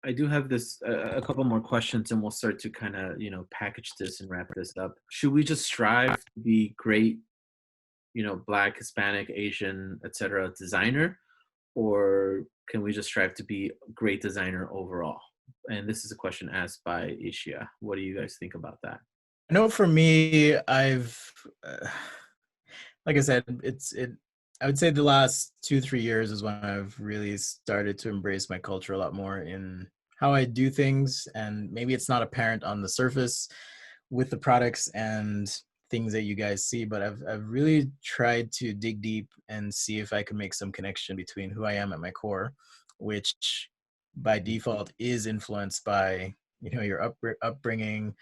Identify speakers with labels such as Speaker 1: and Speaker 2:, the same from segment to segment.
Speaker 1: I do have this a couple more questions, and we'll start to kind of package this and wrap this up. Should we just strive to be great, Black, Hispanic, Asian, etc. designer, or can we just strive to be a great designer overall? And this is a question asked by Ishia. What do you guys think about that?
Speaker 2: I know for me, uh, like I said, I would say the last 2, 3 years is when I've really started to embrace my culture a lot more in how I do things, and maybe it's not apparent on the surface with the products and things that you guys see, but I've really tried to dig deep and see if I can make some connection between who I am at my core, which by default is influenced by your upbringing,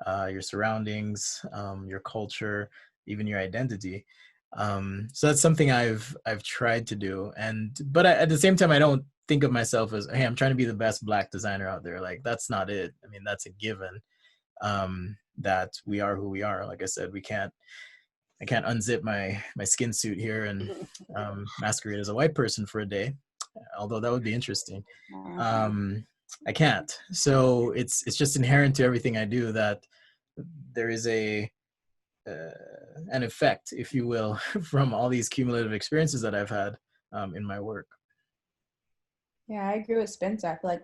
Speaker 2: your surroundings, your culture, even your identity. So that's something I've tried to do, at the same time, I don't think of myself as, hey, I'm trying to be the best Black designer out there. Like, that's not it. I mean, that's a given, that we are who we are. Like I said, I can't unzip my skin suit here and masquerade as a white person for a day, although that would be interesting. Um, I can't. So it's just inherent to everything I do that there is uh, an effect, if you will, from all these cumulative experiences that I've had in my work.
Speaker 3: Yeah, I agree with Spencer. I feel like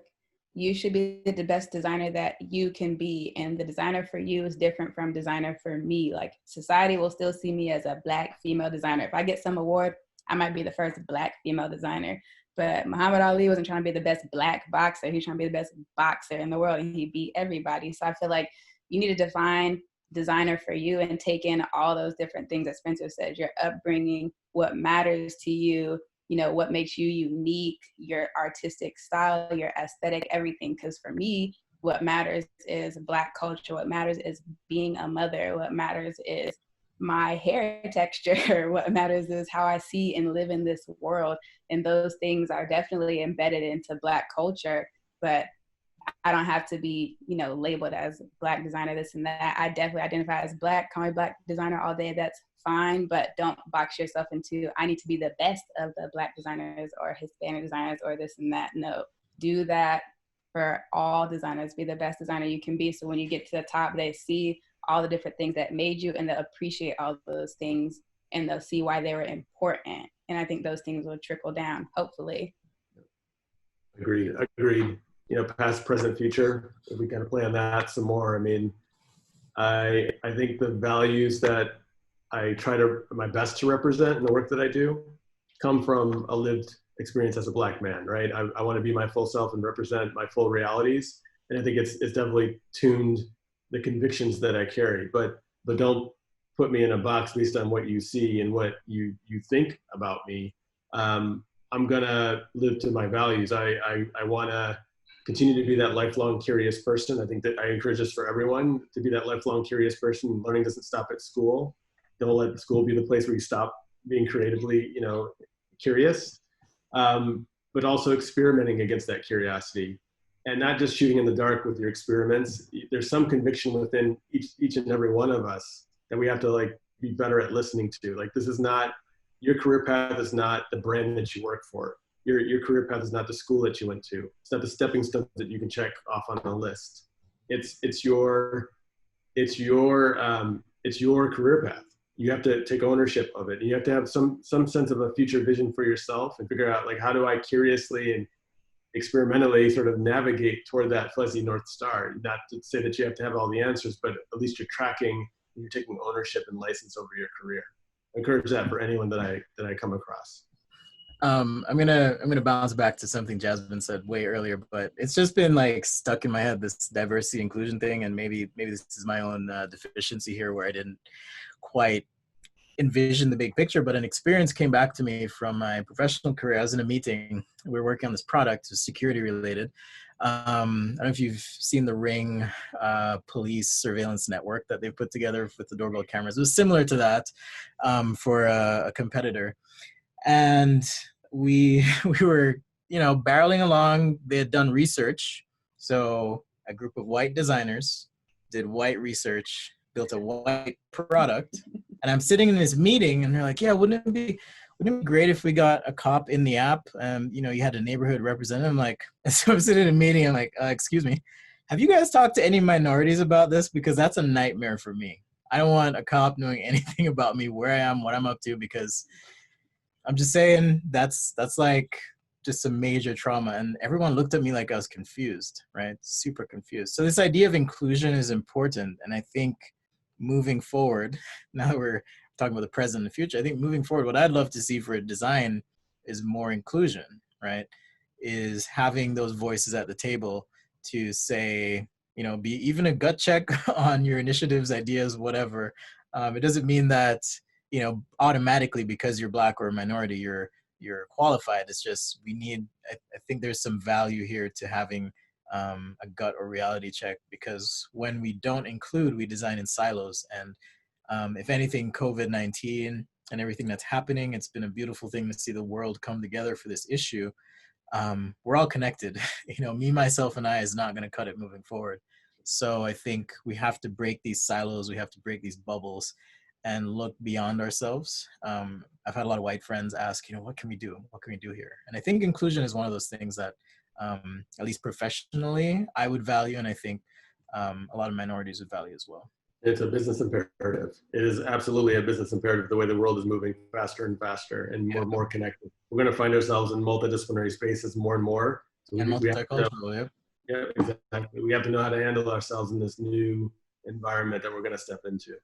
Speaker 3: you should be the best designer that you can be. And the designer for you is different from designer for me. Like, society will still see me as a Black female designer. If I get some award, I might be the first Black female designer. But Muhammad Ali wasn't trying to be the best Black boxer. He's trying to be the best boxer in the world, and he beat everybody. So I feel like you need to define designer for you and take in all those different things that Spencer said, your upbringing, what matters to you, what makes you unique, your artistic style, your aesthetic, everything. Because for me, what matters is Black culture. What matters is being a mother. What matters is my hair texture. What matters is how I see and live in this world. And those things are definitely embedded into Black culture. But I don't have to be, labeled as Black designer, this and that. I definitely identify as Black, call me Black designer all day. That's fine, but don't box yourself into, I need to be the best of the Black designers or Hispanic designers or this and that. No, do that for all designers. Be the best designer you can be. So when you get to the top, they see all the different things that made you, and they'll appreciate all those things, and they'll see why they were important. And I think those things will trickle down, hopefully.
Speaker 4: Agreed. Past, present, future. If we kind of play on that some more. I mean, I think the values that I try to my best to represent in the work that I do come from a lived experience as a Black man, right? I want to be my full self and represent my full realities. And I think it's definitely tuned the convictions that I carry, but don't put me in a box based on what you see and what you think about me. I'm gonna live to my values. I want to continue to be that lifelong curious person. I think that I encourage this for everyone to be that lifelong curious person. Learning doesn't stop at school. Don't let school be the place where you stop being creatively, curious, but also experimenting against that curiosity, and not just shooting in the dark with your experiments. There's some conviction within each and every one of us that we have to be better at listening to. Like, this is not, your career path is not the brand that you work for. Your career path is not the school that you went to. It's not the stepping stones that you can check off on a list. It's your career path. You have to take ownership of it. And you have to have some sense of a future vision for yourself and figure out, how do I curiously and experimentally sort of navigate toward that fuzzy North Star. Not to say that you have to have all the answers, but at least you're tracking and you're taking ownership and license over your career. I encourage that for anyone that I come across.
Speaker 2: I'm gonna bounce back to something Jasmine said way earlier, but it's just been stuck in my head, this diversity inclusion thing, and maybe this is my own deficiency here, where I didn't quite envision the big picture. But an experience came back to me from my professional career. I was in a meeting. We were working on this product, it was security related. I don't know if you've seen the Ring police surveillance network that they've put together with the doorbell cameras. It was similar to that for a competitor. And we were, barreling along. They had done research. So a group of white designers did white research, built a white product. And I'm sitting in this meeting and they're like, yeah, wouldn't wouldn't it be great if we got a cop in the app? You know, you had a neighborhood representative. I'm like, so I'm sitting in a meeting. I'm like, excuse me, have you guys talked to any minorities about this? Because that's a nightmare for me. I don't want a cop knowing anything about me, where I am, what I'm up to, because I'm just saying that's like just a major trauma. And everyone looked at me like I was confused, right? Super confused. So this idea of inclusion is important. And I think moving forward, now that we're talking about the present and the future, I think moving forward, what I'd love to see for design is more inclusion, right? Is having those voices at the table to say, you know, be even a gut check on your initiatives, ideas, whatever. It doesn't mean that, you know, automatically because you're Black or a minority, you're qualified. It's just we need. I think there's some value here to having a gut or reality check, because when we don't include, we design in silos. And if anything, COVID-19 and everything that's happening, it's been a beautiful thing to see the world come together for this issue. We're all connected. You know, me, myself, and I is not going to cut it moving forward. So I think we have to break these silos. We have to break these bubbles and look beyond ourselves. I've had a lot of white friends ask, you know, what can we do? What can we do here? And I think inclusion is one of those things that, at least professionally, I would value, and I think a lot of minorities would value as well.
Speaker 4: It's a business imperative. It is absolutely a business imperative, the way the world is moving faster and faster and more and more connected. We're going to find ourselves in multidisciplinary spaces more and more. So
Speaker 2: And
Speaker 4: we have to know,
Speaker 2: multicultural,
Speaker 4: yeah, exactly. We have to know how to handle ourselves in this new environment that we're going to step into.